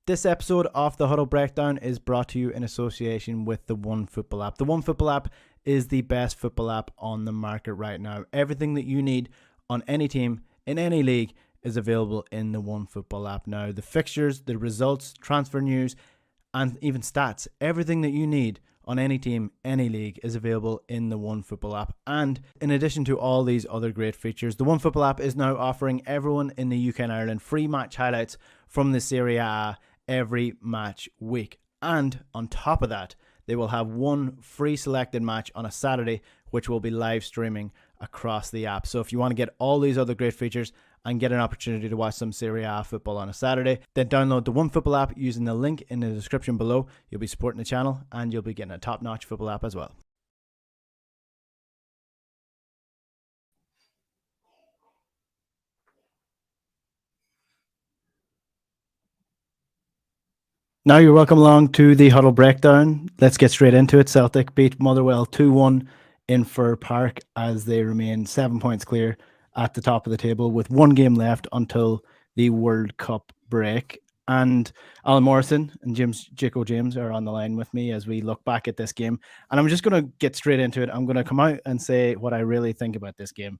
This episode of the Huddle Breakdown is brought to you in association with the OneFootball app. The OneFootball app is the best football app on the market right now. Everything that you need on any team, in any league, is available in the OneFootball app now. The fixtures, the results, transfer news, and even stats, everything that you need on any team, any league is available in the OneFootball app. And in addition to all these other great features, the OneFootball app is now offering everyone in the UK and Ireland free match highlights from the Serie A every match week. And on top of that, they will have one free selected match on a Saturday, which will be live streaming across the app. So if you want to get all these other great features and get an opportunity to watch some Serie A football on a Saturday, then download the OneFootball app using the link in the description below. You'll be supporting the channel and you'll be getting a top-notch football app as well. Now you're welcome along to the Huddle Breakdown. Let's get straight into it. Celtic beat Motherwell 2-1 in Fir Park as they remain 7 points clear at the top of the table with one game left until the World Cup break. And Alan Morrison and Jaco James are on the line with me as we look back at this game. And I'm just going to get straight into it. I'm going to come out and say what I really think about this game.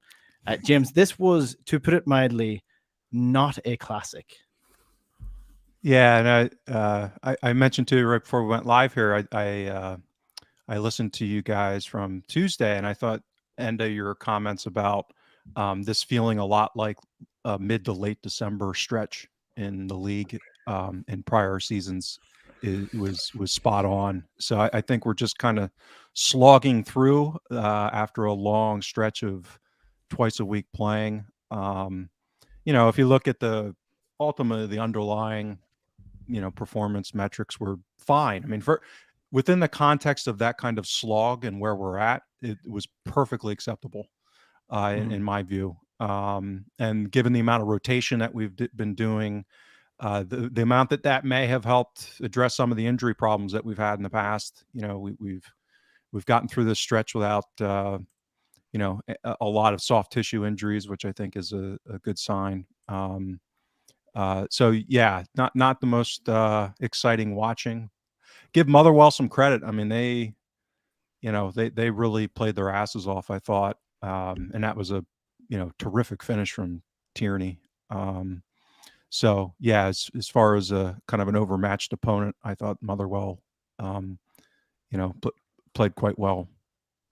James, this was, to put it mildly, not a classic. Yeah, and I mentioned to you right before we went live here, I listened to you guys from Tuesday, and I thought, Enda, your comments about this feeling a lot like a mid to late December stretch in the league in prior seasons was spot on. So I think we're just kind of slogging through after a long stretch of twice a week playing. If you look at ultimately the underlying performance metrics were fine. I mean, within the context of that kind of slog and where we're at, it was perfectly acceptable in my view. And given the amount of rotation that we've been doing, the amount that may have helped address some of the injury problems that we've had in the past, we've gotten through this stretch without a lot of soft tissue injuries, which I think is a good sign. So yeah, not the most exciting watching. Give Motherwell some credit. I mean, they really played their asses off, I thought, and that was a terrific finish from Tierney. So yeah, as far as a kind of an overmatched opponent, I thought Motherwell, played quite well.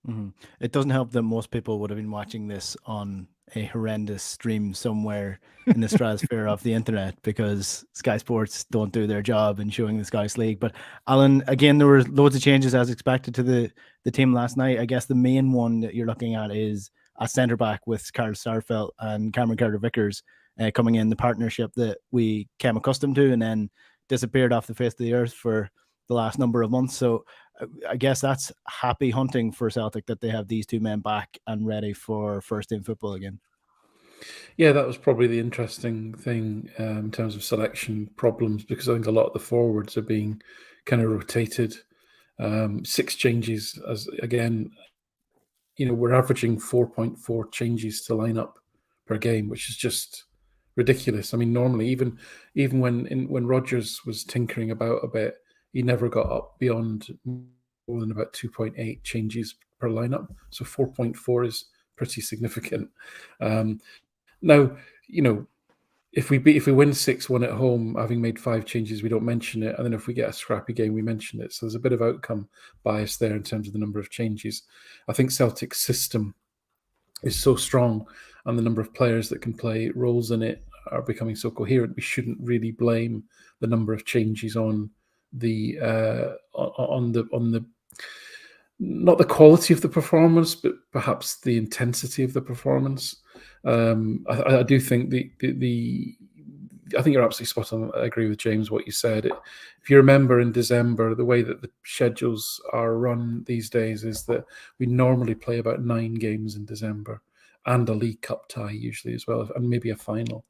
Mm-hmm. It doesn't help that most people would have been watching this on a horrendous stream somewhere in the stratosphere of the internet because Sky Sports don't do their job in showing the Scottish League. But Alan, again, there were loads of changes as expected to the team last night. I guess the main one that you're looking at is a centre back with Carl Starfelt and Cameron Carter-Vickers coming in, the partnership that we came accustomed to and then disappeared off the face of the earth for the last number of months. So I guess that's happy hunting for Celtic that they have these two men back and ready for first team football again. Yeah, that was probably the interesting thing in terms of selection problems, because I think a lot of the forwards are being kind of rotated. 6 changes, as again, we're averaging 4.4 changes to line up per game, which is just ridiculous. I mean, normally, even when Rodgers was tinkering about a bit, he never got up beyond more than about 2.8 changes per lineup. So 4.4 is pretty significant. Now, if we win 6-1 at home, having made 5 changes, we don't mention it. And then if we get a scrappy game, we mention it. So there's a bit of outcome bias there in terms of the number of changes. I think Celtic's system is so strong and the number of players that can play roles in it are becoming so coherent. We shouldn't really blame the number of changes on the not the quality of the performance, but perhaps the intensity of the performance. I do think I think you're absolutely spot on. I agree with James what you said. If you remember in December, the way that the schedules are run these days is that we normally play about 9 games in December and a League Cup tie usually as well, and maybe a final.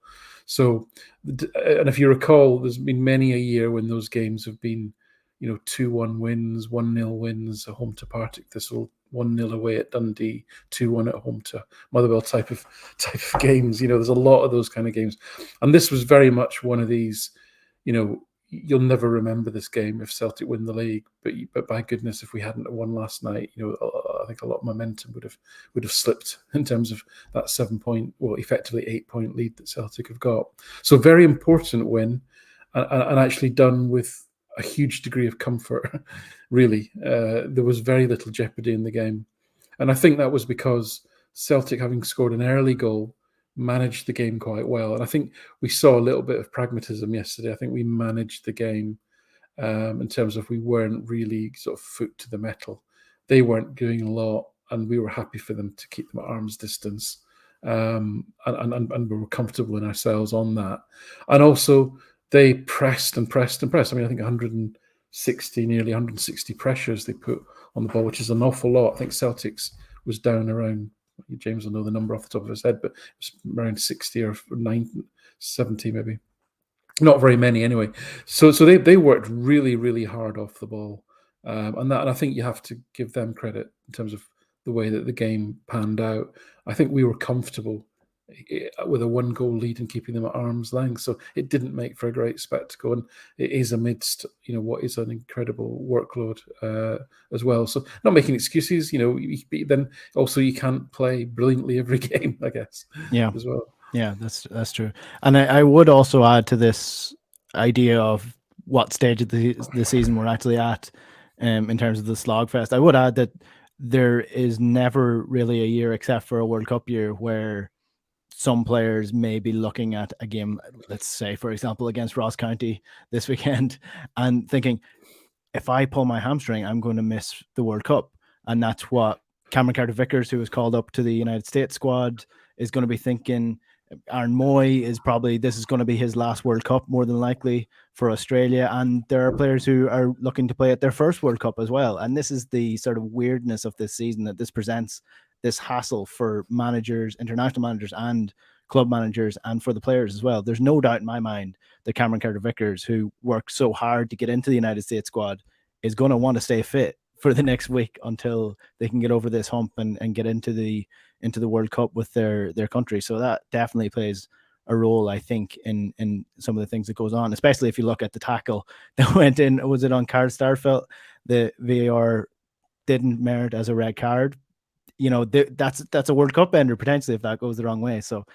So, and if you recall, there's been many a year when those games have been 2-1 wins, 1-0 wins, a home to Partick Thistle, 1-0 away at Dundee, 2-1 at home to Motherwell type of games. There's a lot of those kind of games. And this was very much one of these, you'll never remember this game if Celtic win the league. But by goodness, if we hadn't won last night, I think a lot of momentum would have slipped in terms of that 7 point, well, effectively 8 point lead that Celtic have got. So very important win, and actually done with a huge degree of comfort. Really, there was very little jeopardy in the game, and I think that was because Celtic, having scored an early goal, managed the game quite well. And I think we saw a little bit of pragmatism yesterday. I think we managed the game in terms of we weren't really sort of foot to the metal. They weren't doing a lot, and we were happy for them to keep them at arm's distance. And we were comfortable in ourselves on that. And also, they pressed and pressed and pressed. I mean, I think nearly 160 pressures they put on the ball, which is an awful lot. I think Celtic's was down around, James will know the number off the top of his head, but it was around 60 or 90, 70 maybe. Not very many anyway. So they worked really, really hard off the ball. And I think you have to give them credit in terms of the way that the game panned out. I think we were comfortable with a 1-goal lead and keeping them at arm's length. So it didn't make for a great spectacle. And it is amidst, what is an incredible workload as well. So not making excuses, then also you can't play brilliantly every game, I guess, as well. Yeah, that's true. And I would also add to this idea of what stage of the season we're actually at in terms of the slogfest. I would add that there is never really a year except for a World Cup year where some players may be looking at a game, let's say, for example, against Ross County this weekend, and thinking, if I pull my hamstring, I'm going to miss the World Cup. And that's what Cameron Carter-Vickers, who was called up to the United States squad, is going to be thinking. Aaron Moy this is going to be his last World Cup, more than likely, for Australia. And there are players who are looking to play at their first World Cup as well. And this is the sort of weirdness of this season, that this presents this hassle for managers, international managers and club managers, and for the players as well. There's no doubt in my mind that Cameron Carter-Vickers, who worked so hard to get into the United States squad, is going to want to stay fit for the next week until they can get over this hump and get into the World Cup with their country. So that definitely plays a role, I think, in some of the things that goes on, especially if you look at the tackle that went in. Was it on Carl Starfelt? The VAR didn't merit as a red card. That's a World Cup ender potentially if that goes the wrong way. So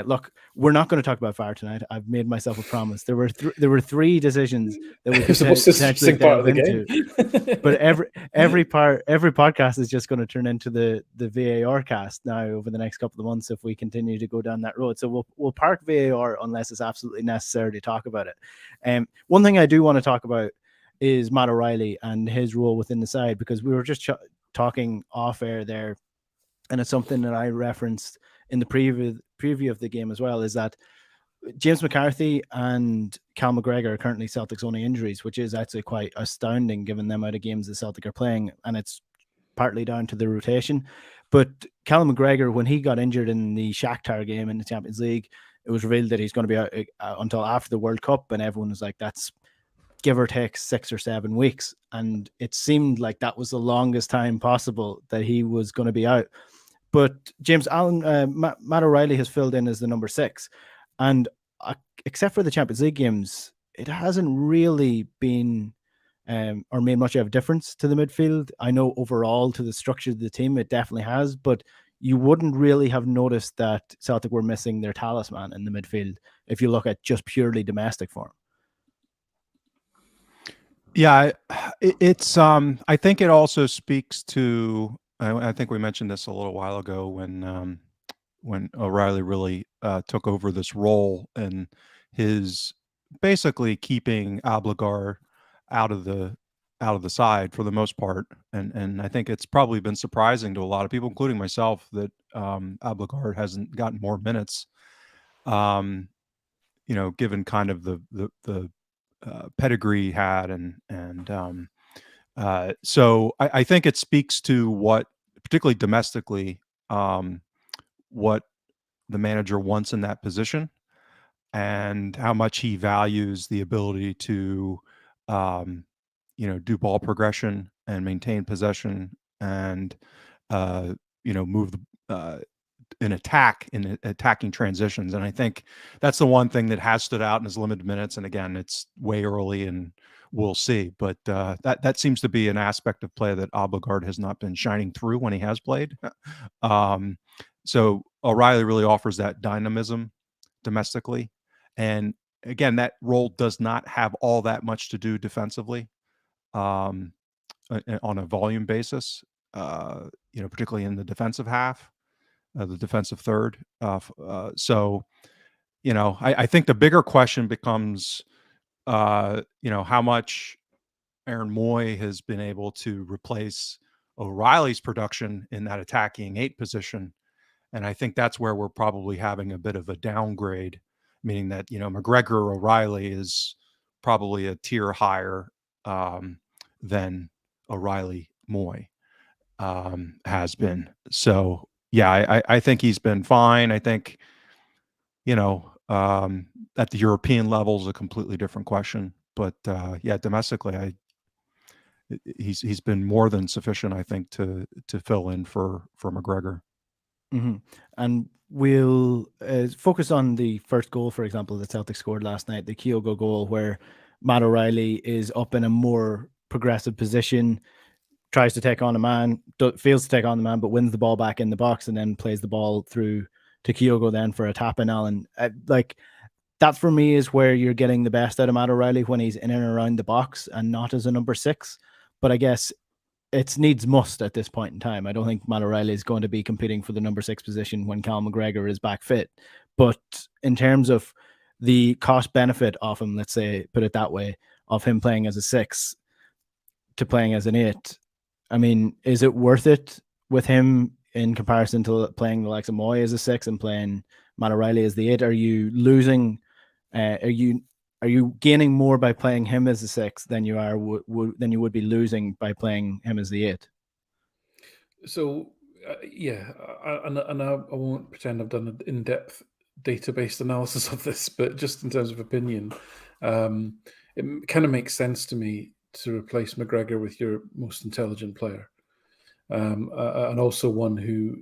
look, we're not going to talk about VAR tonight. I've made myself a promise. There were three decisions that we could potentially delve into. But every podcast is just going to turn into the VAR cast now over the next couple of months if we continue to go down that road. So we'll park VAR unless it's absolutely necessary to talk about it. One thing I do want to talk about is Matt O'Reilly and his role within the side, because we were just talking off air there, and it's something that I referenced in the preview of the game as well, is that James McCarthy and Cal McGregor are currently Celtic's only injuries, which is actually quite astounding given the amount of games the Celtic are playing, and it's partly down to the rotation. But Cal McGregor, when he got injured in the Shakhtar game in the Champions League, it was revealed that he's going to be out until after the World Cup, and everyone was like, that's give or take 6 or 7 weeks. And it seemed like that was the longest time possible that he was going to be out. But James Matt O'Reilly has filled in as the number 6. And except for the Champions League games, it hasn't really been or made much of a difference to the midfield. I know overall to the structure of the team, it definitely has, but you wouldn't really have noticed that Celtic were missing their talisman in the midfield if you look at just purely domestic form. Yeah, it's I think it also speaks to, I think we mentioned this a little while ago when O'Reilly really took over this role, and his basically keeping Ablagar out of the side for the most part, and I think it's probably been surprising to a lot of people, including myself, that Ablagar hasn't gotten more minutes. Given kind of the pedigree he had, and so I think it speaks to what, particularly domestically, what the manager wants in that position, and how much he values the ability to do ball progression and maintain possession, and move in attacking transitions. And I think that's the one thing that has stood out in his limited minutes. And again, it's way early and we'll see. But that seems to be an aspect of play that Odegaard has not been shining through when he has played. So O'Reilly really offers that dynamism domestically. And again, that role does not have all that much to do defensively on a volume basis, particularly in the defensive half, the defensive third. So, I think the bigger question becomes, how much Aaron Moy has been able to replace O'Reilly's production in that attacking 8 position. And I think that's where we're probably having a bit of a downgrade, meaning that, McGregor O'Reilly is probably a tier higher than O'Reilly Moy has been. So, yeah, I think he's been fine. I think, at the European level is a completely different question. But domestically, he's been more than sufficient, I think, to fill in for McGregor. Mm-hmm. And we'll focus on the first goal, for example, that Celtic scored last night, the Kyogo goal, where Matt O'Reilly is up in a more progressive position, tries to take on a man, fails to take on the man, but wins the ball back in the box and then plays the ball through to Kyogo then for a tap in. Alan, that for me is where you're getting the best out of Matt O'Reilly, when he's in and around the box and not as a number 6. But I guess it's needs must at this point in time. I don't think Matt O'Reilly is going to be competing for the number 6 position when Cal McGregor is back fit. But in terms of the cost benefit of him, let's say, put it that way, of him playing as a 6 to playing as an 8, I mean, is it worth it with him in comparison to playing the likes of Moy as a 6 and playing Matt O'Reilly as the 8? Are you losing? Are you gaining more by playing him as a 6 than you would be losing by playing him as the 8? So I won't pretend I've done an in-depth database analysis of this, but just in terms of opinion, it kind of makes sense to me to replace McGregor with your most intelligent player, and also one who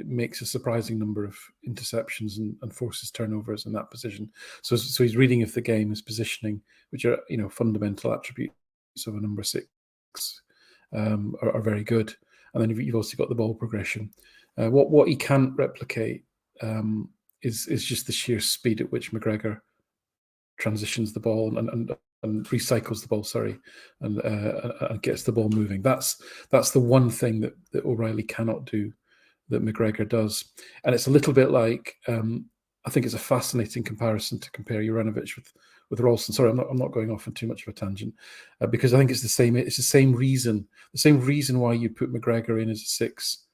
makes a surprising number of interceptions and forces turnovers in that position. So his reading of the game, his positioning, which are fundamental attributes of a number 6, are very good. And then you've also got the ball progression. What he can't replicate is just the sheer speed at which McGregor transitions the ball and recycles the ball, and gets the ball moving. That's the one thing that O'Reilly cannot do that McGregor does. And it's a little bit like, I think it's a fascinating comparison to compare Juranovic with Ralston. Sorry, I'm not going off on too much of a tangent, because I think it's the same reason why you put McGregor in as a 6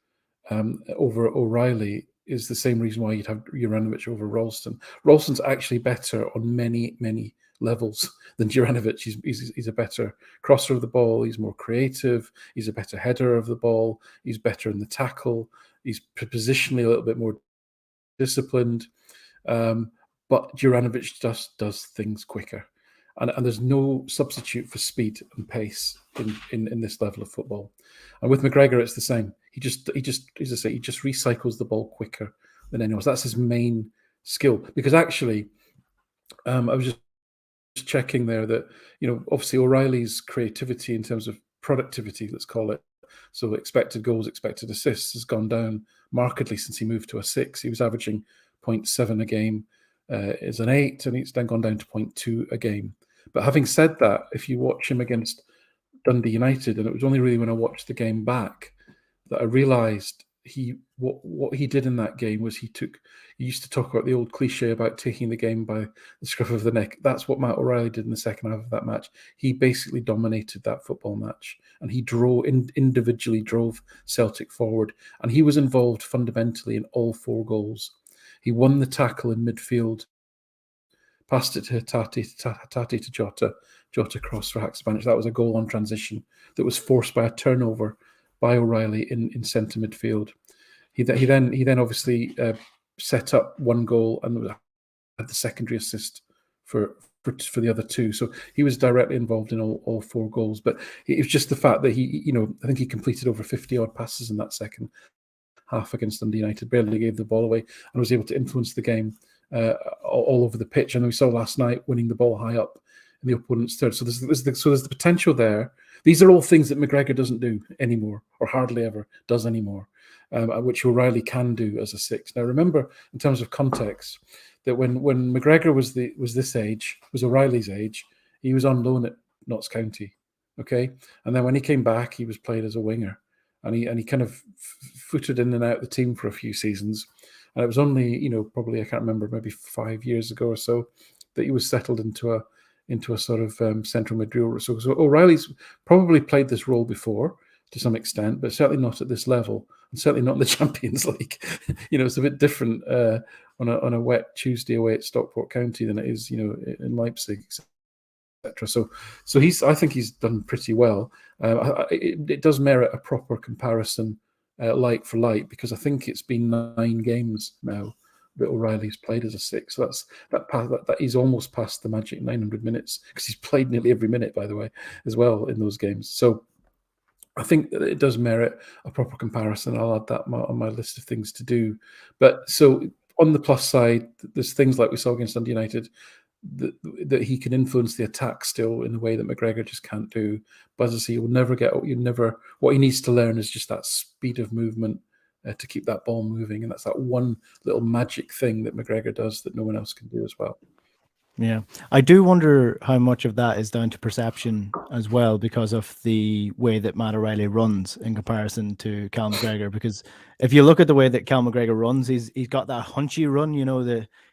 over O'Reilly is the same reason why you'd have Juranovic over Ralston. Ralston's actually better on many, many levels than Juranovic. He's a better crosser of the ball. He's more creative. He's a better header of the ball. He's better in the tackle. He's positionally a little bit more disciplined. But Juranovic just does things quicker. And there's no substitute for speed and pace in this level of football. And with McGregor, it's the same. He just, as I say, he just recycles the ball quicker than anyone else. That's his main skill. Because actually, I was just checking there that, obviously O'Reilly's creativity in terms of productivity, let's call it, so expected goals, expected assists, has gone down markedly since he moved to a 6. He was averaging 0.7 a game as an 8, and it's then gone down to 0.2 a game. But having said that, if you watch him against Dundee United, and it was only really when I watched the game back that I realised what he did in that game was he used to talk about the old cliche about taking the game by the scruff of the neck. That's what Matt O'Reilly did in the second half of that match. He basically dominated that football match, and he individually drove Celtic forward, and he was involved fundamentally in all 4 goals. He won the tackle in midfield, passed it to Hatate to Jota cross for Haksabanic. That was a goal on transition that was forced by a turnover by O'Reilly in centre midfield. He then obviously set up 1 goal and had the secondary assist for the other 2. So he was directly involved in all 4 goals. But it was just the fact that I think he completed over 50 odd passes in that second half against Dundee United, barely gave the ball away, and was able to influence the game all over the pitch. And we saw last night winning the ball high up in the opponent's third. So there's the potential there. These are all things that McGregor doesn't do anymore, or hardly ever does anymore, which O'Reilly can do as a 6. Now remember, in terms of context, that when McGregor was this age, was O'Reilly's age, he was on loan at Notts County, okay, and then when he came back, he was played as a winger, and he kind of footed in and out the team for a few seasons, and it was only probably, I can't remember, maybe 5 years ago or so, that he was settled into a sort of central midfield. So O'Reilly's probably played this role before to some extent, but certainly not at this level, and certainly not in the Champions League. It's a bit different on a wet Tuesday away at Stockport County than it is, in Leipzig, etc. So I think he's done pretty well. It does merit a proper comparison, like for like, because I think it's been 9 games now that O'Reilly's played as a 6. So that he's almost past the magic 900 minutes, because he's played nearly every minute, by the way, as well in those games. So I think that it does merit a proper comparison. I'll add that on my list of things to do. But so on the plus side, there's things like we saw against Dundee United, that he can influence the attack still in a way that McGregor just can't do. But as I say, what he needs to learn is just that speed of movement to keep that ball moving. And that's that one little magic thing that McGregor does that no one else can do as well. Yeah, I do wonder how much of that is down to perception as well, because of the way that Matt O'Reilly runs in comparison to Cal McGregor. Because if you look at the way that Cal McGregor runs, he's got that hunchy run,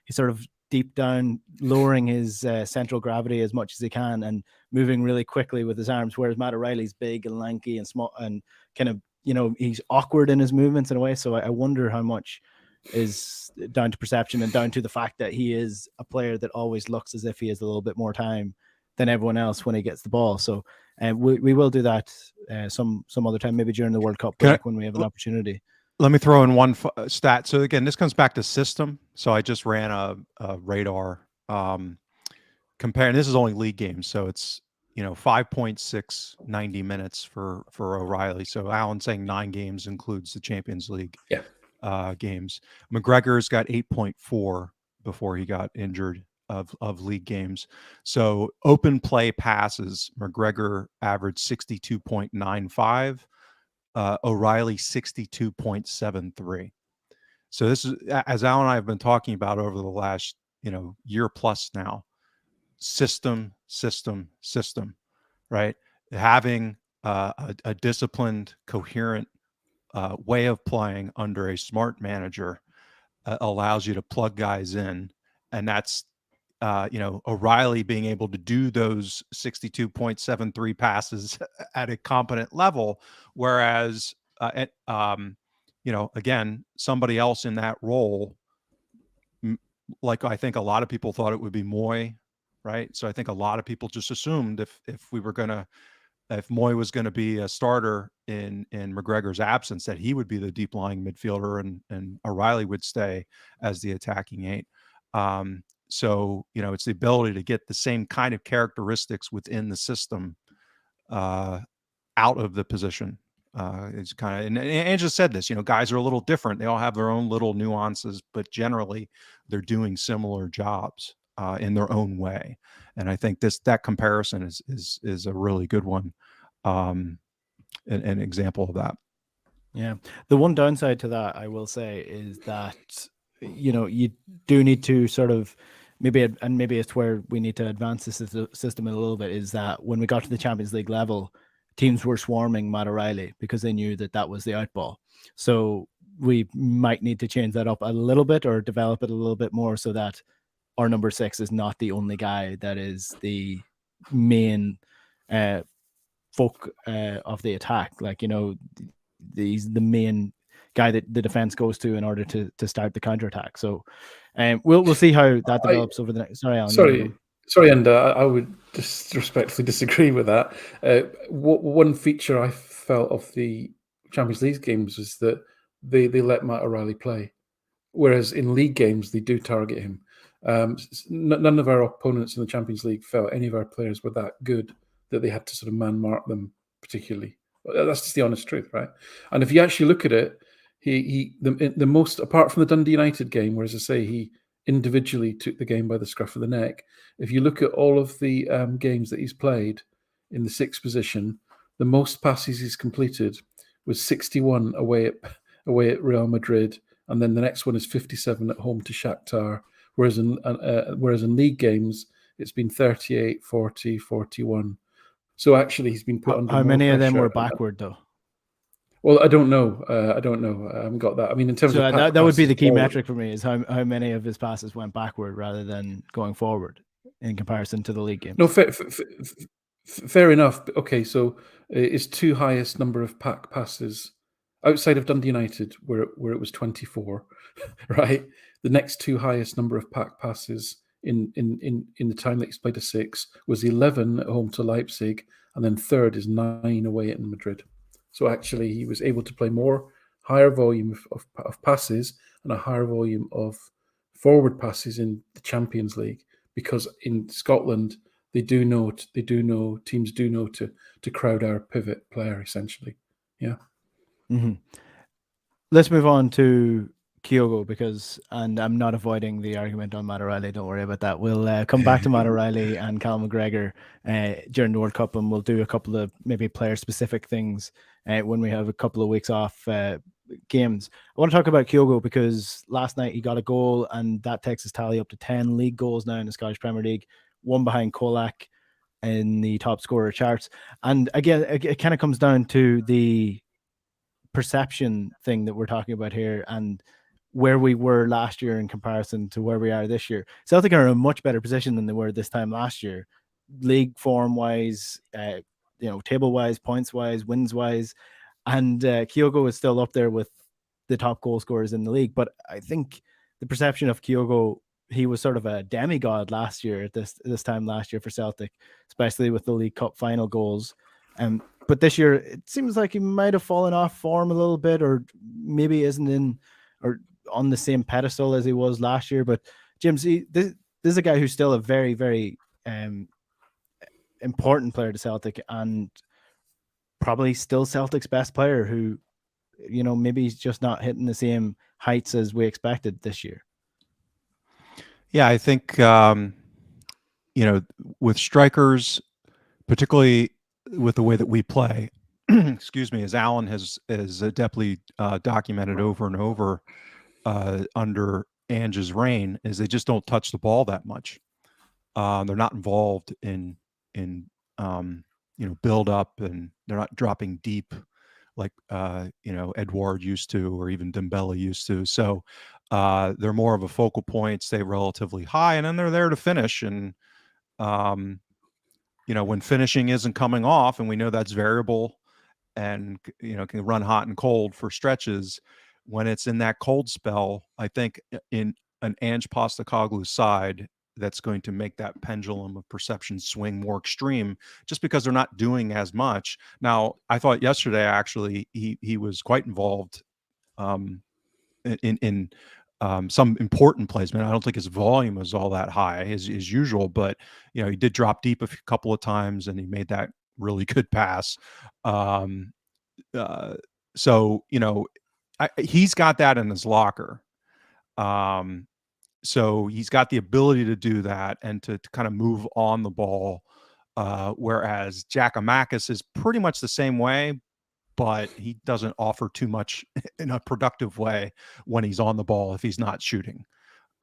he's sort of deep down, lowering his central gravity as much as he can and moving really quickly with his arms, whereas Matt O'Reilly's big and lanky and small and kind of, he's awkward in his movements in a way. So I wonder how much is down to perception and down to the fact that he is a player that always looks as if he has a little bit more time than everyone else when he gets the ball. So we will do that some other time, maybe during the World Cup break when we have an opportunity. Let me throw in one stat. So again, this comes back to system. So I just ran a radar comparing. This is only league games, so it's 5.6 90 minutes for O'Reilly. So Alan's saying 9 games includes the Champions League. Yeah. Games. McGregor's got 8.4 before he got injured of league games. So open play passes, McGregor averaged 62.95, O'Reilly 62.73. So this is, as Alan and I have been talking about over the last year plus now, system, right? Having a disciplined, coherent way of playing under a smart manager allows you to plug guys in, and that's O'Reilly being able to do those 62.73 passes at a competent level, whereas again, somebody else in that role, like I think a lot of people thought it would be Moy, right? So I think a lot of people just assumed if Moy was going to be a starter in McGregor's absence, that he would be the deep lying midfielder and O'Reilly would stay as the attacking 8. So, it's the ability to get the same kind of characteristics within the system out of the position. It's kind of, and Angela said this, guys are a little different. They all have their own little nuances, but generally they're doing similar jobs in their own way. And I think that comparison is a really good one, an example of that. Yeah. The one downside to that, I will say, is that, you do need to sort of maybe it's where we need to advance the system a little bit, is that when we got to the Champions League level, teams were swarming Matt O'Reilly because they knew that was the outball. So we might need to change that up a little bit or develop it a little bit more so that our number 6 is not the only guy that is the main folk of the attack. He's the main guy that the defense goes to in order to start the counterattack. So we'll see how that develops over the next. Sorry, Alan. Sorry, Enda. I would just respectfully disagree with that. One feature I felt of the Champions League games is that they let Matt O'Reilly play, whereas in league games they do target him. None of our opponents in the Champions League felt any of our players were that good that they had to sort of man mark them particularly. That's just the honest truth, right? And if you actually look at it, The most, apart from the Dundee United game, where, as I say, he individually took the game by the scruff of the neck. If you look at all of the games that he's played in the sixth position, the most passes he's completed was 61 away at Real Madrid, and then the next one is 57 at home to Shakhtar. Whereas in league games, it's been 38, 40, 41. So actually, he's been put under how more many of them pressure. were backward though? Well, I don't know. I haven't got that. I mean, in terms So of that would be the key forward, metric for me, is how many of his passes went backward rather than going forward in comparison to the league games. No, fair enough. Okay, so his two highest number of pack passes outside of Dundee United, where it was 24, right? The next two highest number of pack passes in the time that he's played a six was 11 at home to Leipzig, and then third is 9 away at Madrid. So actually, he was able to play higher volume of passes and a higher volume of forward passes in the Champions League, because in Scotland teams do know to crowd our pivot player, essentially. Yeah. Mm-hmm. Let's move on to Kyogo, and I'm not avoiding the argument on Matt O'Reilly. Don't worry about that. We'll come back to Matt O'Reilly and Cal McGregor during the World Cup, and we'll do a couple of maybe player-specific things when we have a couple of weeks off games. I want to talk about Kyogo because last night he got a goal, and that takes his tally up to 10 league goals now in the Scottish Premier League, one behind Kolak in the top scorer charts. And again, it kind of comes down to the perception thing that we're talking about here, and where we were last year in comparison to where we are this year. Celtic are in a much better position than they were this time last year, league form wise, table wise, points wise, wins wise, and Kyogo is still up there with the top goal scorers in the league. But I think the perception of Kyogo, he was sort of a demigod last year at this time last year for Celtic, especially with the League Cup final goals. But this year it seems like he might have fallen off form a little bit, or maybe isn't in or on the same pedestal as he was last year. But Jim, see, this is a guy who's still a very, very important player to Celtic, and probably still Celtic's best player, who, maybe he's just not hitting the same heights as we expected this year. Yeah, I think, with strikers, particularly with the way that we play, excuse me, as Alan has adeptly documented over and over under Ange's reign, is they just don't touch the ball that much. They're not involved in build up, and they're not dropping deep like Edouard used to, or even Dembele used to. So they're more of a focal point, stay relatively high, and then they're there to finish. And when finishing isn't coming off, and we know that's variable, and can run hot and cold for stretches, when it's in that cold spell, I think in an Ange Postecoglou side, that's going to make that pendulum of perception swing more extreme, just because they're not doing as much. Now, I thought yesterday, actually, he was quite involved in some important plays. I don't think his volume was all that high as usual, but he did drop deep a couple of times, and he made that really good pass. So he's got that in his locker. So he's got the ability to do that and to kind of move on the ball. Whereas Giakoumakis is pretty much the same way, but he doesn't offer too much in a productive way when he's on the ball if he's not shooting.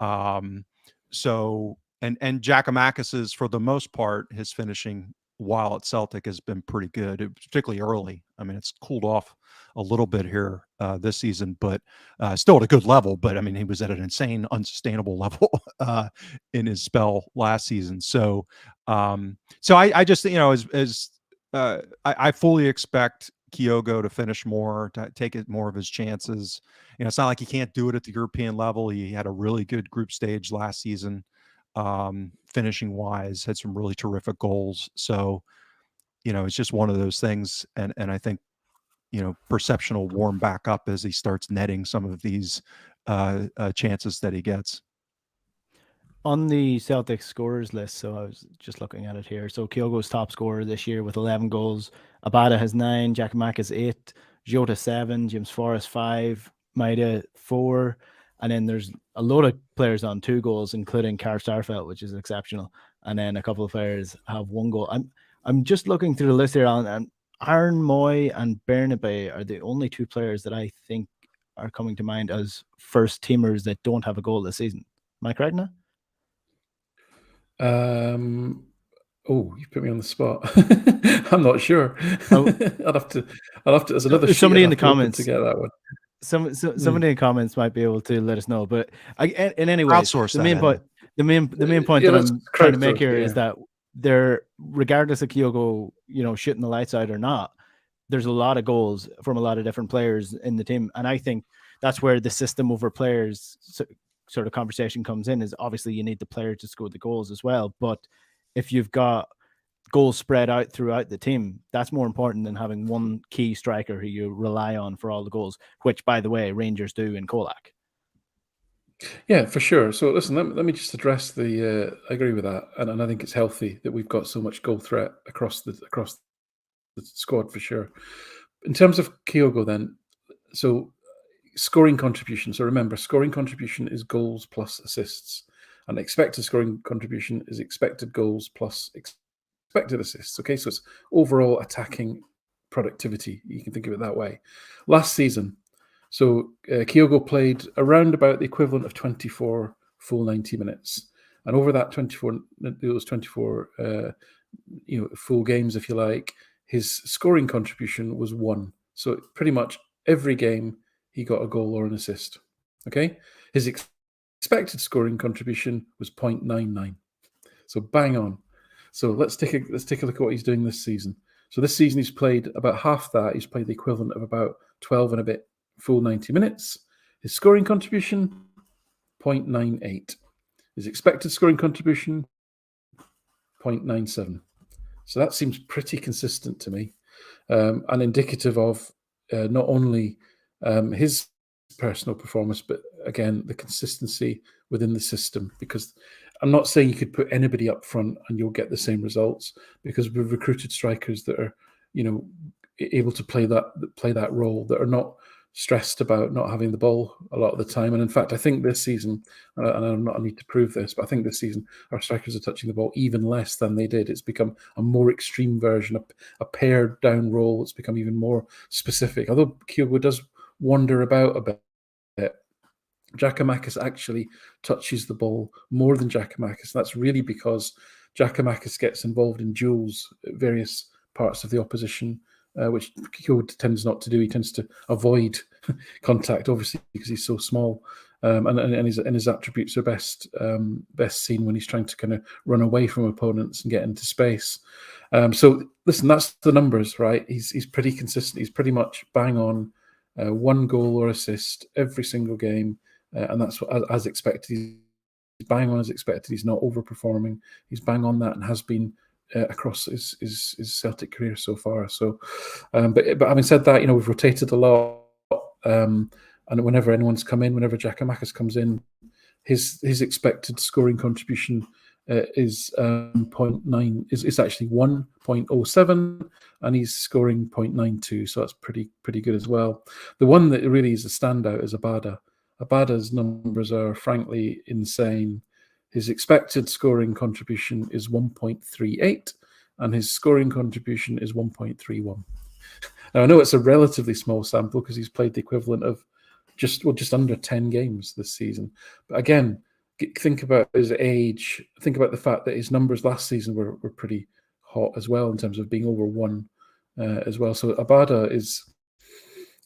So Giakoumakis is, for the most part, his finishing while at Celtic has been pretty good, particularly early. I mean, it's cooled off a little bit here this season, but still at a good level. But I mean, he was at an insane, unsustainable level in his spell last season. So I just, I fully expect Kyogo to finish more, to take it more of his chances. It's not like he can't do it at the European level. He had a really good group stage last season, finishing wise, had some really terrific goals. So, it's just one of those things. And I think, perception will warm back up as he starts netting some of these chances that he gets. On the Celtic scorers list, so I was just looking at it here. So Kyogo's top scorer this year with 11 goals. Abada has 9, Giakoumakis 8, Jota 7, James Forrest 5, Maida 4, and then there's a load of players on 2 goals, including Carl Starfelt, which is exceptional, and then a couple of players have 1 goal. I'm just looking through the list here, Alan, and Aaron Moy and Bernabe are the only 2 players that I think are coming to mind as first teamers that don't have a goal this season. Am I correct now? Oh, you put me on the spot. I'm not sure. Oh. I'll have to. There's another sheet somebody in the I'd have to open comments to get that one. Somebody in the comments might be able to let us know. But in any way, Outsource the that, main point, the main point Yeah, that that's I'm trying to crowdsourced, make here yeah. is that there, regardless of Kyogo, shitting the lights out or not, there's a lot of goals from a lot of different players in the team, and I think that's where the system over players sort of conversation comes in. Is obviously you need the player to score the goals as well, but if you've got goals spread out throughout the team, that's more important than having one key striker who you rely on for all the goals, which, by the way, Rangers do in Kolak. Yeah, for sure. So listen, let me just address the. I agree with that, and I think it's healthy that we've got so much goal threat across the squad for sure. In terms of Kyogo, then, so scoring contribution. So remember, scoring contribution is goals plus assists, and expected scoring contribution is expected goals plus expected assists. Okay, so it's overall attacking productivity. You can think of it that way. Last season, so Kyogo played around about the equivalent of 24 full 90 minutes, and over that 24 full games, if you like, his scoring contribution was 1. So pretty much every game he got a goal or an assist. Okay, his expected scoring contribution was 0.99. So bang on. So let's take a look at what he's doing this season. So this season he's played about half that. He's played the equivalent of about 12 and a bit full 90 minutes. His scoring contribution, 0.98. His expected scoring contribution, 0.97. So that seems pretty consistent to me, and indicative of not only his personal performance, but again, the consistency within the system. Because I'm not saying you could put anybody up front and you'll get the same results, because we've recruited strikers that are, able to play that role, that are not stressed about not having the ball a lot of the time. And in fact, I think this season, and I need to prove this, but I think this season our strikers are touching the ball even less than they did. It's become a more extreme version, a pared down role. It's become even more specific. Although Kyogo does wander about a bit, Giakoumakis actually touches the ball more than Giakoumakis. That's really because Giakoumakis gets involved in duels at various parts of the opposition, which Kyogo tends not to do. He tends to avoid contact, obviously, because he's so small, and his attributes are best seen when he's trying to kind of run away from opponents and get into space. So listen, that's the numbers, right? He's pretty consistent. He's pretty much bang on, 1 goal or assist every single game, and that's what, as expected. He's bang on as expected. He's not overperforming. He's bang on that and has been across his Celtic career so far. So, but having said that, we've rotated a lot, and whenever anyone's come in, whenever Giakoumakis comes in, his expected scoring contribution is 0.9 is actually 1.07, and he's scoring 0.92. So that's pretty good as well. The one that really is a standout is Abada. Abada's numbers are frankly insane. His expected scoring contribution is 1.38, and his scoring contribution is 1.31. Now, I know it's a relatively small sample because he's played the equivalent of just under 10 games this season. But again, think about his age. Think about the fact that his numbers last season were pretty hot as well in terms of being over 1 as well. So Abada is,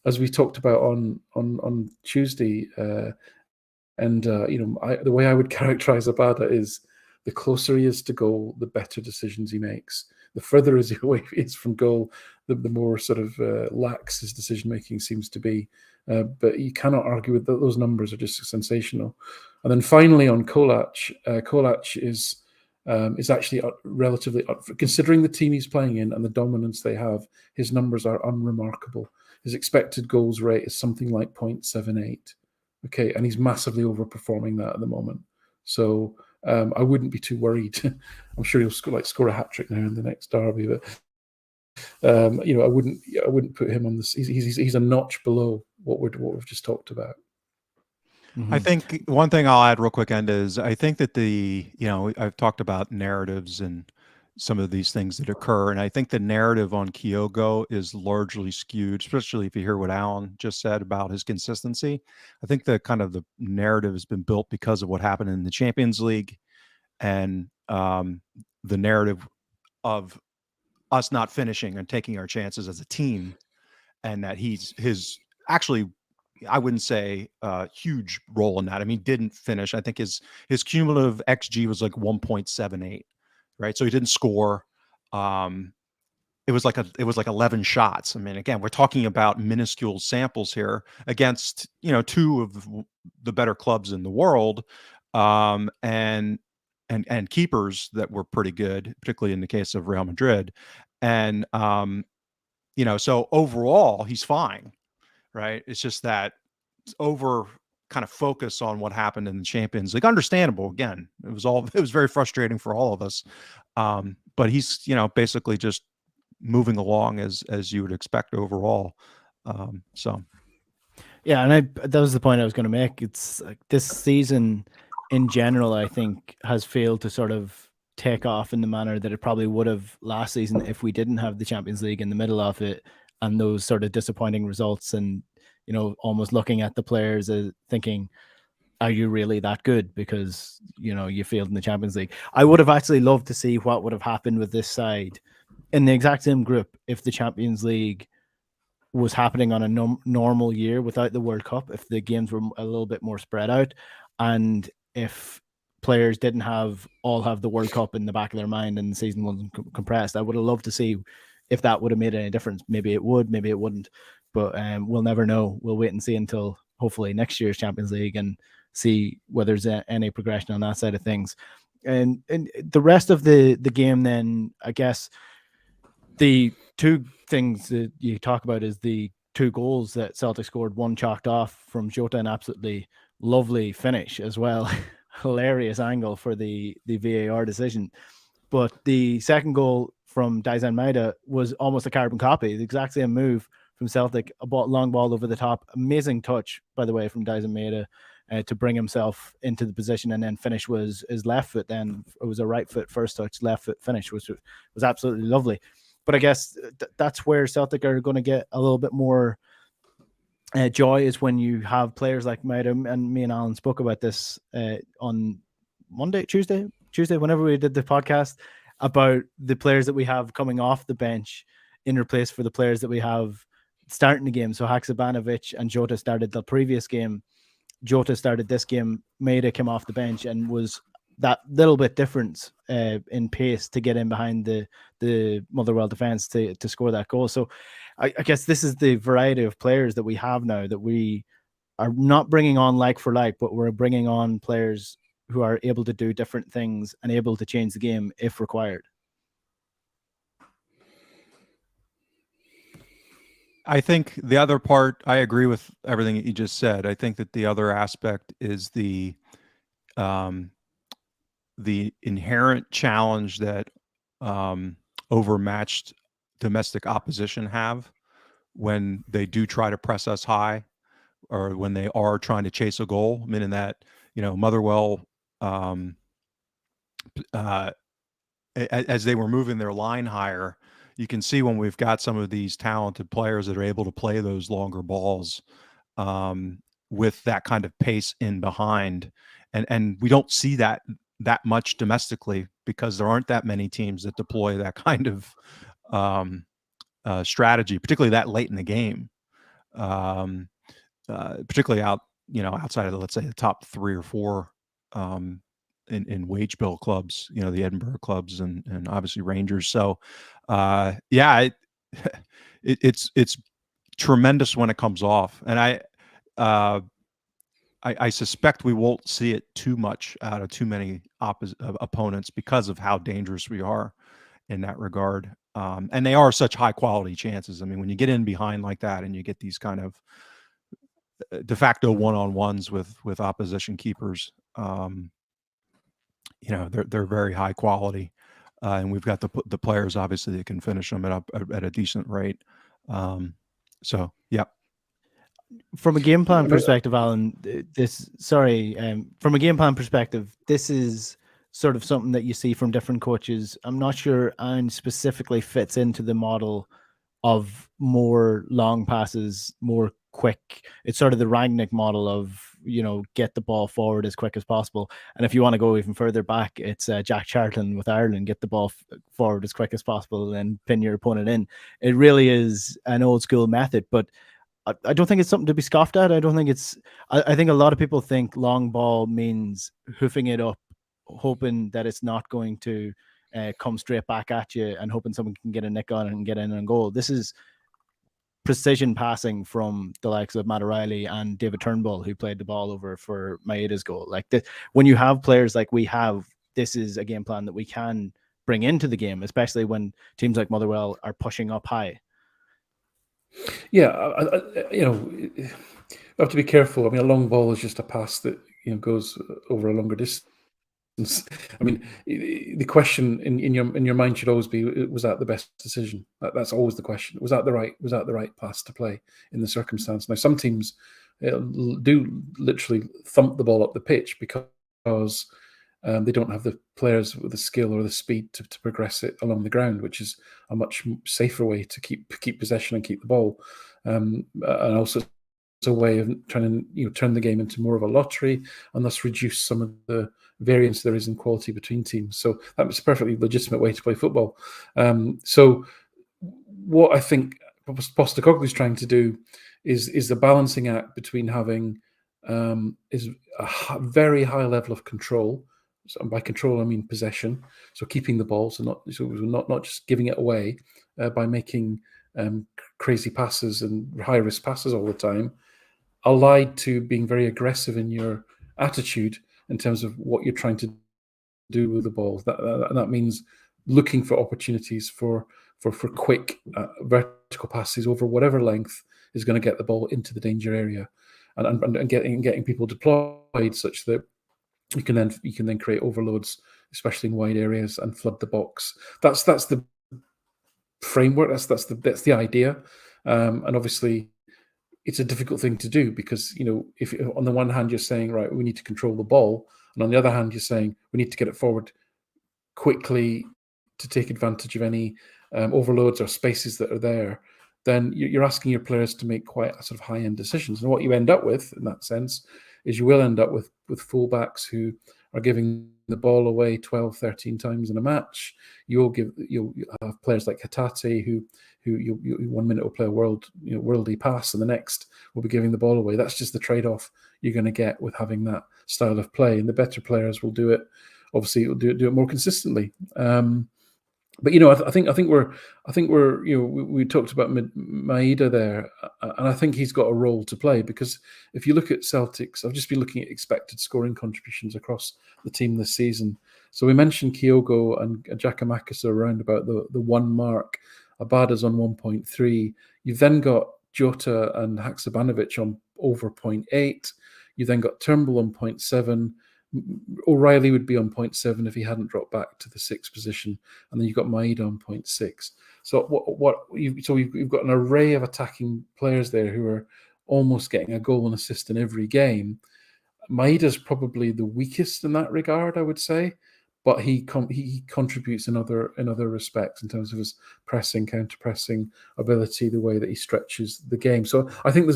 as we talked about on Tuesday, and the way I would characterize Abada is the closer he is to goal, the better decisions he makes. The further away he is from goal, the more sort of lax his decision making seems to be. But you cannot argue with that. Those numbers are just sensational. And then finally on Kolak, Kolak is actually relatively, considering the team he's playing in and the dominance they have, his numbers are unremarkable. His expected goals rate is something like 0.78. Okay, and he's massively overperforming that at the moment. So I wouldn't be too worried. I'm sure he'll score a hat trick now in the next derby, but I wouldn't put him on this. He's a notch below what we've just talked about. I think one thing I'll add real quick, Enda, is I think that I've talked about narratives and some of these things that occur, and I think the narrative on Kyogo is largely skewed, especially if you hear what Alan just said about his consistency. I think the narrative has been built because of what happened in the Champions League, and the narrative of us not finishing and taking our chances as a team, and that his actually, I wouldn't say a huge role in that. I mean, he didn't finish. I think his cumulative XG was like 1.78, right? So he didn't score. It was like 11 shots. I mean, again, we're talking about minuscule samples here against, two of the better clubs in the world, and keepers that were pretty good, particularly in the case of Real Madrid. And so overall, he's fine, right? It's just that it's over kind of focus on what happened in the Champions League. Understandable. Again, it was very frustrating for all of us. But he's, basically just moving along as you would expect overall. Yeah, and that was the point I was going to make. It's like this season in general, I think, has failed to sort of take off in the manner that it probably would have last season if we didn't have the Champions League in the middle of it and those sort of disappointing results, and almost looking at the players as thinking, are you really that good because you failed in the Champions League? I would have actually loved to see what would have happened with this side in the exact same group if the Champions League was happening on a normal year without the World Cup, if the games were a little bit more spread out, and if players didn't have the World Cup in the back of their mind and the season wasn't compressed. I would have loved to see if that would have made any difference. Maybe it would, maybe it wouldn't, but we'll never know. We'll wait and see until hopefully next year's Champions League and see whether there's any progression on that side of things. And the rest of the game, then, I guess the two things that you talk about is the two goals that Celtic scored, one chalked off from Jota, an absolutely lovely finish as well. Hilarious angle for the VAR decision. But the second goal from Daisen Maeda was almost a carbon copy, the exact same move from Celtic, a long ball over the top. Amazing touch, by the way, from Daisen Maeda to bring himself into the position, and then finish was his left foot. Then it was a right foot first touch, left foot finish, which was absolutely lovely. But I guess that's where Celtic are going to get a little bit more joy, is when you have players like Maeda, and me and Alan spoke about this on Tuesday, whenever we did the podcast, about the players that we have coming off the bench in replace for the players that we have starting the game. So Haksabanovic and Jota started the previous game. Jota started this game. Maeda came off the bench and was that little bit different in pace to get in behind the Motherwell defense to score that goal. So I guess this is the variety of players that we have now, that we are not bringing on like for like, but we're bringing on players who are able to do different things and able to change the game if required. I think the other part, I agree with everything that you just said. I think that the other aspect is the inherent challenge that overmatched domestic opposition have when they do try to press us high, or when they are trying to chase a goal. Meaning that, Motherwell, as they were moving their line higher, you can see when we've got some of these talented players that are able to play those longer balls with that kind of pace in behind. And we don't see that much domestically, because there aren't that many teams that deploy that kind of strategy, particularly that late in the game, particularly outside of, let's say, the top 3 or 4 in wage bill clubs, the Edinburgh clubs and obviously Rangers. So it's tremendous when it comes off. And I suspect we won't see it too much out of too many opponents, because of how dangerous we are in that regard. And they are such high quality chances. I mean, when you get in behind like that and you get these kind of de facto one-on-ones with opposition keepers, they're very high quality. And we've got the players, obviously, that can finish them at a decent rate. So, yeah. from a game plan perspective, Alan, from a game plan perspective, this is sort of something that you see from different coaches. I'm not sure Aaron specifically fits into the model of more long passes, more quick. It's sort of the Rangnick model of, get the ball forward as quick as possible. And if you want to go even further back, it's Jack Charlton with Ireland, get the ball forward as quick as possible and pin your opponent in. It really is an old school method, but I don't think it's something to be scoffed at. I don't think I think a lot of people think long ball means hoofing it up, hoping that it's not going to come straight back at you and hoping someone can get a nick on it and get in and goal. This is precision passing from the likes of Matt O'Reilly and David Turnbull, who played the ball over for Maeda's goal. Like when you have players like we have, this is a game plan that we can bring into the game, especially when teams like Motherwell are pushing up high. Yeah, you have to be careful. I mean, a long ball is just a pass that goes over a longer distance. I mean, the question in your mind should always be: was that the best decision? That's always the question. Was that the right pass to play in the circumstance? Now, some teams do literally thump the ball up the pitch because they don't have the players with the skill or the speed to progress it along the ground, which is a much safer way to keep possession and keep the ball, and also it's a way of trying to turn the game into more of a lottery and thus reduce some of the variance there is in quality between teams. So that's a perfectly legitimate way to play football. So what I think Postecoglou is trying to do is the balancing act between having is a very high level of control. So, and by control, I mean possession. So keeping the ball, so not just giving it away by making crazy passes and high risk passes all the time, allied to being very aggressive in your attitude in terms of what you're trying to do with the ball. That means looking for opportunities for quick vertical passes over whatever length is going to get the ball into the danger area, and getting people deployed such that you can then create overloads, especially in wide areas, and flood the box. That's the framework. That's the idea, and obviously it's a difficult thing to do because if on the one hand you're saying, right, we need to control the ball, and on the other hand you're saying we need to get it forward quickly to take advantage of any overloads or spaces that are there, then you're asking your players to make quite a sort of high-end decisions. And what you end up with in that sense is you will end up with fullbacks who are giving the ball away 12, 13 times in a match. You'll have players like Hatate who 1 minute will play a worldly pass, and the next will be giving the ball away. That's just the trade-off you're going to get with having that style of play. And the better players will do it. Obviously, will do it more consistently. But I think we're we talked about Maeda there, and I think he's got a role to play because if you look at Celtics, I've just been looking at expected scoring contributions across the team this season. So we mentioned Kyogo and Giakoumakis are around about the 1 mark. Abada's on 1.3. You've then got Jota and Haksabanovic on over 0.8. You've then got Turnbull on 0.7. O'Reilly would be on 0.7 if he hadn't dropped back to the 6th position, and then you've got Maeda on 0.6. So you've got an array of attacking players there who are almost getting a goal and assist in every game. Maeda's probably the weakest in that regard, I would say, but he contributes in other respects in terms of his pressing, counter pressing ability, the way that he stretches the game. So I think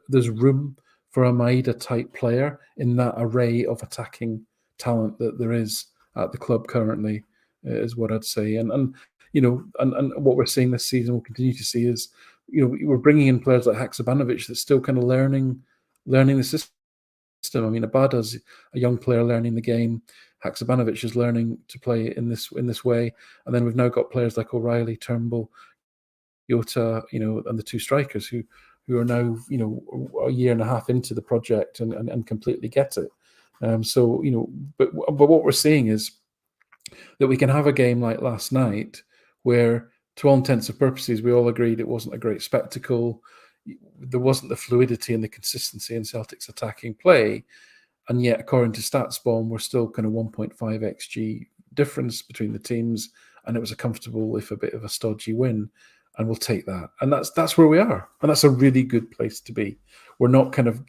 there's room for a Maeda type player in that array of attacking talent that there is at the club currently, is what I'd say. And what we're seeing this season, we'll continue to see is, we're bringing in players like Haksabanovic that's still kind of learning the system. I mean, Abada's a young player learning the game. Haksabanovic is learning to play in this way, and then we've now got players like O'Reilly, Turnbull, Jota, and the 2 strikers who are now, a year and a half into the project and completely get it. But what we're seeing is that we can have a game like last night where, to all intents and purposes, we all agreed it wasn't a great spectacle. There wasn't the fluidity and the consistency in Celtic's attacking play. And yet, according to StatsBomb, we're still kind of 1.5 XG difference between the teams. And it was a comfortable, if a bit of a stodgy win. and we'll take that. And that's where we are, and that's a really good place to be. We're not kind of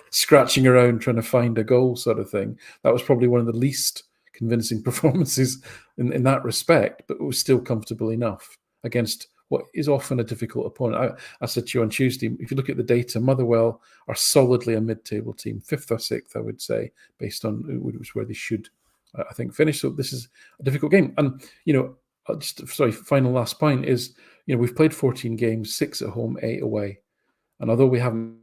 scratching around trying to find a goal sort of thing. That was probably one of the least convincing performances in that respect, but it was still comfortable enough against what is often a difficult opponent. I said to you on Tuesday, if you look at the data, Motherwell are solidly a mid-table team, 5th or 6th, I would say, based on where they should, I think, finish. So this is a difficult game. And, final last point is, we've played 14 games, 6 at home, 8 away. And although we haven't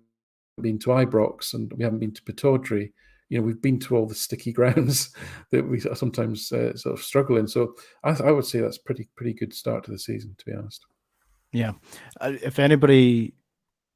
been to Ibrox and we haven't been to Pataudry, we've been to all the sticky grounds that we sometimes sort of struggle in. So I would say that's pretty good start to the season, to be honest. Yeah. If anybody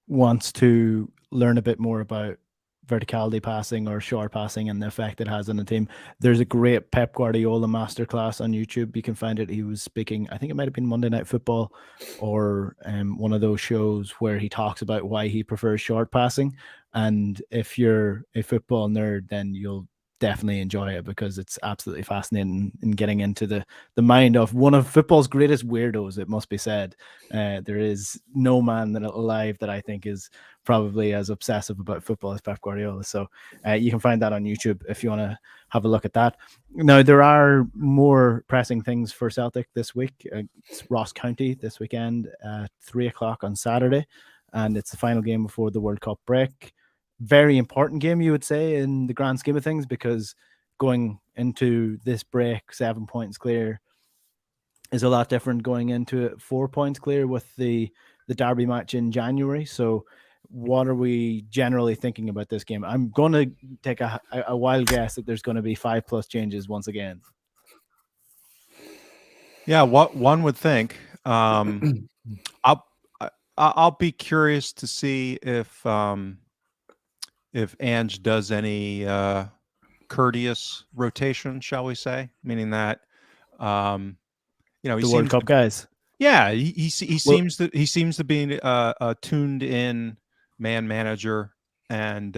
wants to learn a bit more about verticality passing or short passing and the effect it has on the team, there's a great Pep Guardiola masterclass on YouTube. You can find it. He was speaking, I think it might have been Monday Night Football or one of those shows where he talks about why he prefers short passing. And if you're a football nerd, then you'll definitely enjoy it, because it's absolutely fascinating in getting into the mind of one of football's greatest weirdos, it must be said. There is no man that alive that I think is probably as obsessive about football as Pep Guardiola. So you can find that on YouTube if you want to have a look at that. Now, there are more pressing things for Celtic this week. It's Ross County this weekend at 3:00 on Saturday, and it's the final game before the World Cup break. Very important game, you would say, in the grand scheme of things, because going into this break 7 points clear is a lot different going into it 4 points clear with the derby match in January. So what are we generally thinking about this game? I'm going to take a wild guess that there's going to be 5+ changes once again. Yeah, what one would think. I'll be curious to see if Ange does any courteous rotation, shall we say, meaning that he the World Cup guys. Yeah, he seems to be a tuned in man manager, and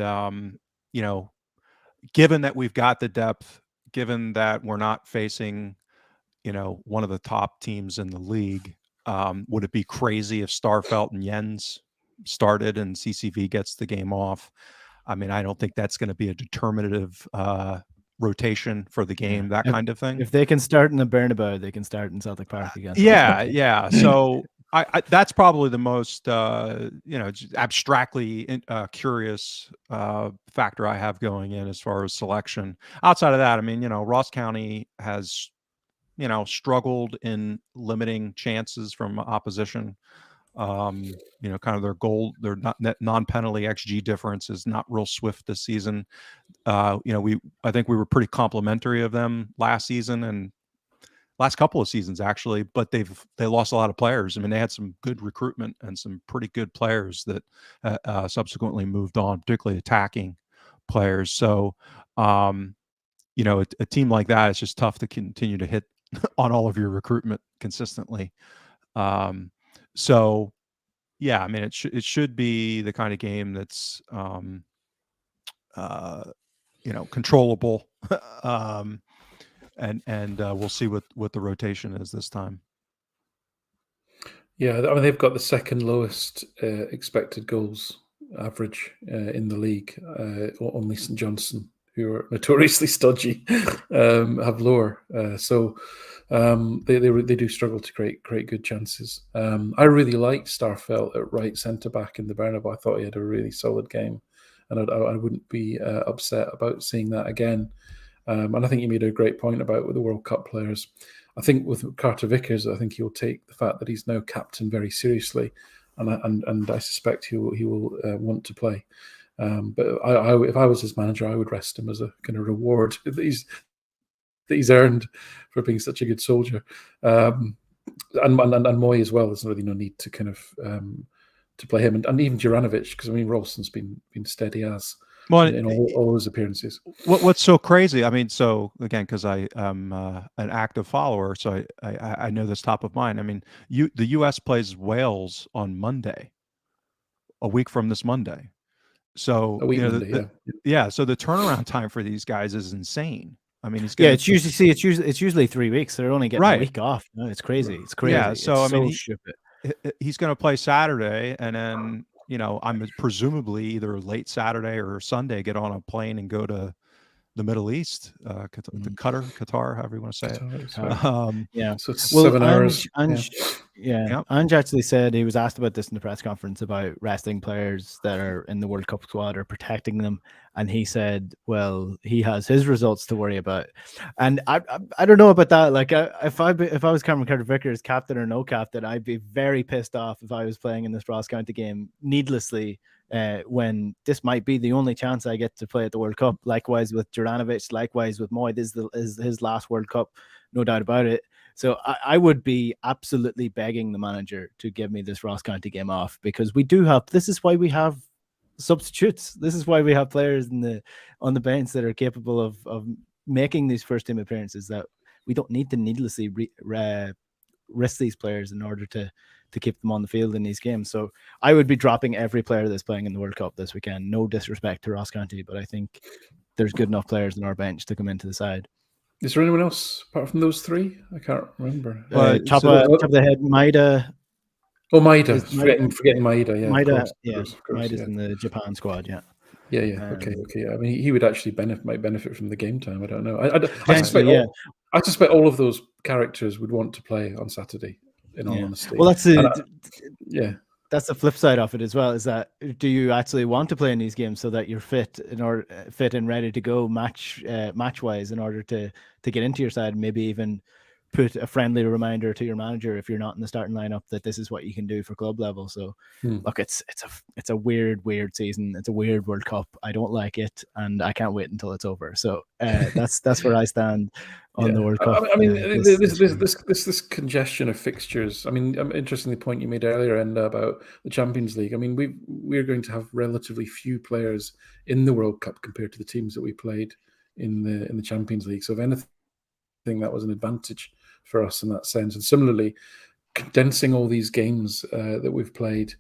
given that we've got the depth, given that we're not facing one of the top teams in the league, would it be crazy if Starfelt and Jens started and CCV gets the game off? I mean, I don't think that's going to be a determinative rotation for the game, that kind of thing. If they can start in the Bernabeu, they can start in Celtic Park again. Yeah. So I that's probably the most abstractly curious factor I have going in as far as selection. Outside of that, I mean, Ross County has struggled in limiting chances from opposition. Kind of their non-penalty XG difference is not real swift this season. I think we were pretty complimentary of them last season and last couple of seasons actually, but they lost a lot of players. I mean, they had some good recruitment and some pretty good players that subsequently moved on, particularly attacking players. So, a team like that, it's just tough to continue to hit on all of your recruitment consistently. So yeah, I mean, it should be the kind of game that's, controllable. And we'll see what the rotation is this time. Yeah, I mean, they've got the second lowest expected goals average in the league. Only St Johnstone, who are notoriously stodgy, have lower. So they do struggle to create good chances. I really liked Starfelt at right centre back in the Bernabeu. I thought he had a really solid game, and I wouldn't be upset about seeing that again. And I think you made a great point about with the World Cup players. I think with Carter Vickers, I think he'll take the fact that he's now captain very seriously, and I suspect he will want to play. But if I was his manager, I would rest him as a kind of reward that he's earned for being such a good soldier. And Moy as well. There's really no need to kind of to play him, and even Juranovic, because I mean Rolston's been steady as. Well, in all his appearances. What's so crazy? I mean, so again, because I am an active follower, so I know this top of mind. I mean, the U.S. plays Wales on Monday, a week from this Monday. So Monday, yeah. So the turnaround time for these guys is insane. I mean, he's Yeah, gonna it's usually 3 weeks. They're only getting a Right. week off. No, it's crazy. It's crazy. Yeah, so, it's I mean, so stupid. he's going to play Saturday, and then I'm presumably either late Saturday or Sunday get on a plane and go to the Middle East, the Qatar, however you want to say it. Qatar, Yeah. So it's Well, 7 hours. Yep. Ange actually said he was asked about this in the press conference about resting players that are in the World Cup squad or protecting them, and he said, "Well, he has his results to worry about." And I don't know about that. Like, if I was Cameron Carter-Vickers, captain or no captain, I'd be very pissed off if I was playing in this Ross County game needlessly. When this might be the only chance I get to play at the World Cup. Likewise with Juranovic, likewise with Moy. This is his last World Cup, no doubt about it. So I would be absolutely begging the manager to give me this Ross County game off, because we do have. This is why we have substitutes. This is why we have players on the bench that are capable of making these first team appearances. That we don't need to needlessly risk these players in order to keep them on the field in these games. So I would be dropping every player that's playing in the World Cup this weekend. No disrespect to Ross County, but I think there's good enough players on our bench to come into the side. Is there anyone else apart from those three? I can't remember. Top of the head, Maeda. Oh, Maeda. Forgetting Maeda. Yeah, Maeda, of course, Maeda's in the Japan squad. Yeah. Okay. I mean, he would actually might benefit from the game time. I don't know. I suspect all of those characters would want to play on Saturday. In all honesty, well, that's that's the flip side of it as well. Is that, do you actually want to play in these games so that you're fit and ready to go match wise in order to get into your side? Maybe even put a friendly reminder to your manager if you're not in the starting lineup that this is what you can do for club level. So look, it's a weird season. It's a weird World Cup. I don't like it, and I can't wait until it's over. So that's where I stand on the World Cup. I mean, this congestion of fixtures. I mean, interesting the point you made earlier, Enda, about the Champions League. I mean, we're going to have relatively few players in the World Cup compared to the teams that we played in the Champions League. So if anything, that was an advantage for us in that sense. And similarly, condensing all these games that we've played,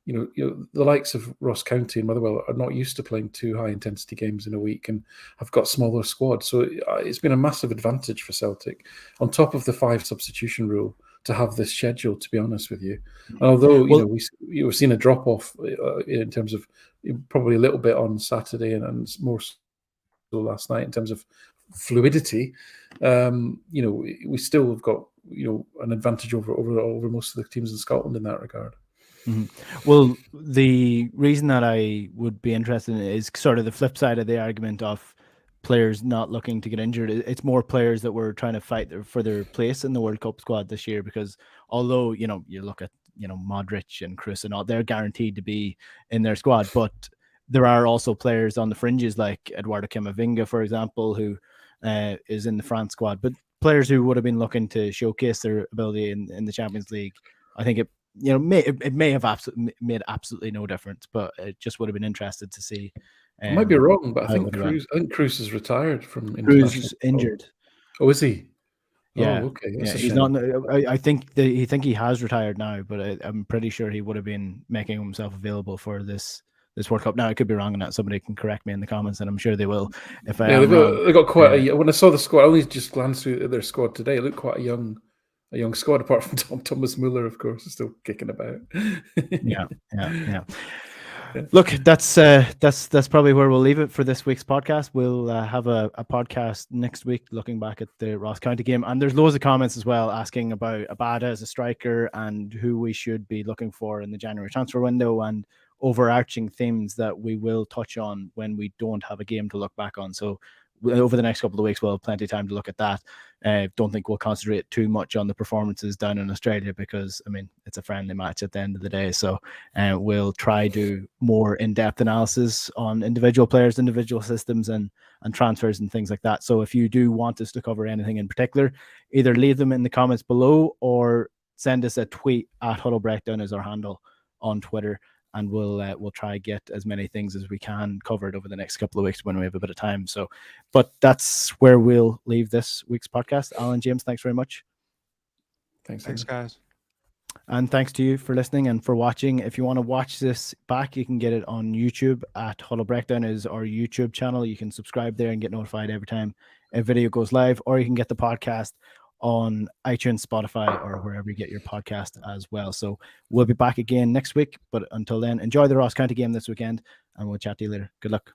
the likes of Ross County and Motherwell are not used to playing two high intensity games in a week and have got smaller squads. So it's been a massive advantage for Celtic, on top of the 5 substitution rule, to have this schedule, to be honest with you. And although we've seen a drop off in terms of probably a little bit on Saturday and more so last night in terms of fluidity, we still have got an advantage over most of the teams in Scotland in that regard. Well, the reason that I would be interested in it is sort of the flip side of the argument of players not looking to get injured. It's more players that were trying to fight for their place in the World Cup squad this year, because although you look at Modric and Kroos and all, they're guaranteed to be in their squad, but there are also players on the fringes like Eduardo Camavinga, for example, who is in the France squad, but players who would have been looking to showcase their ability in the Champions League. I think it may have made absolutely no difference, but it just would have been interested to see. I might be wrong, but I think Kroos is retired from international. Kroos is injured. Oh, is he? Yeah. Oh, okay. He's not. I think he has retired now, but I'm pretty sure he would have been making himself available for this World Cup. Now I could be wrong on that. Somebody can correct me in the comments, and I'm sure they will. If I am wrong. They got quite when I saw the squad, I only just glanced through their squad today. It looked quite a young squad, apart from Thomas Muller, of course, is still kicking about. Yeah. Look, that's probably where we'll leave it for this week's podcast. We'll have a podcast next week looking back at the Ross County game, and there's loads of comments as well asking about Abada as a striker and who we should be looking for in the January transfer window, and overarching themes that we will touch on when we don't have a game to look back on. So over the next couple of weeks, we'll have plenty of time to look at that. Don't think we'll concentrate too much on the performances down in Australia, because I mean it's a friendly match at the end of the day. So we'll try do more in-depth analysis on individual players, individual systems, and transfers and things like that. So if you do want us to cover anything in particular, either leave them in the comments below or send us a tweet at Huddle Breakdown as our handle on Twitter. And we'll try get as many things as we can covered over the next couple of weeks when we have a bit of time. So, but that's where we'll leave this week's podcast. Alan, James, thanks very much. Thanks, guys. And thanks to you for listening and for watching. If you want to watch this back, you can get it on YouTube at Huddle Breakdown is our YouTube channel. You can subscribe there and get notified every time a video goes live, or you can get the podcast on iTunes, Spotify, or wherever you get your podcast as well. So we'll be back again next week. But until then, enjoy the Ross County game this weekend, and we'll chat to you later. Good luck.